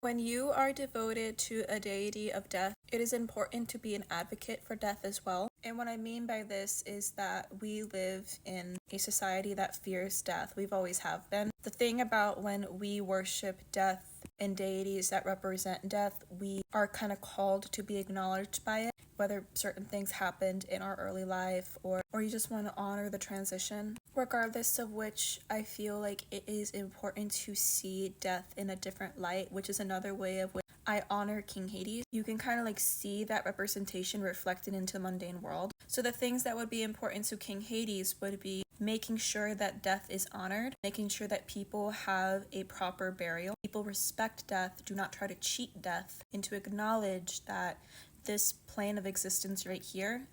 When you are devoted to a deity of death, it is important to be an advocate for death as well. And what I mean by this is that we live in a society that fears death. We've always have been. The thing about when we worship death and deities that represent death, we are kind of called to be acknowledged by it, whether certain things happened in our early life or you just want to honor the transition. Regardless of which, I feel like it is important to see death in a different light, which is another way of which I honor King Hades. You can kind of like see that representation reflected into the mundane world. So the things that would be important to King Hades would be making sure that death is honored, making sure that people have a proper burial, people respect death, do not try to cheat death, and to acknowledge that this plane of existence right here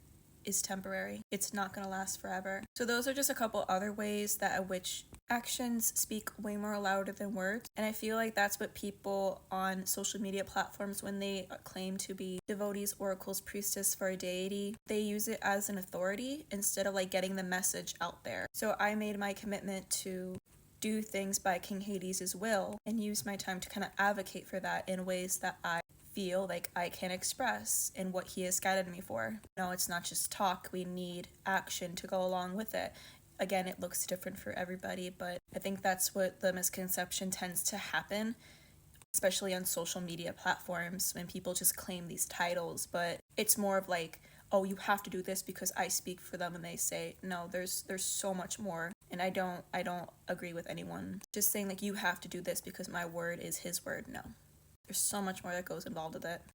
is temporary. It's not going to last forever. So those are just a couple other ways that at which actions speak way more louder than words. And I feel like that's what people on social media platforms, when they claim to be devotees, oracles, priestess for a deity, they use it as an authority instead of like getting the message out there. So I made my commitment to do things by King Hades' will and use my time to kind of advocate for that in ways that I feel like I can express in what he has guided me for. No, it's not just talk, we need action to go along with it. Again, it looks different for everybody, but I think that's what the misconception tends to happen, especially on social media platforms when people just claim these titles, but it's more of like, oh, you have to do this because I speak for them, and they say, no, there's so much more. And I don't agree with anyone just saying like you have to do this because my word is his word. No. There's so much more that goes involved with it.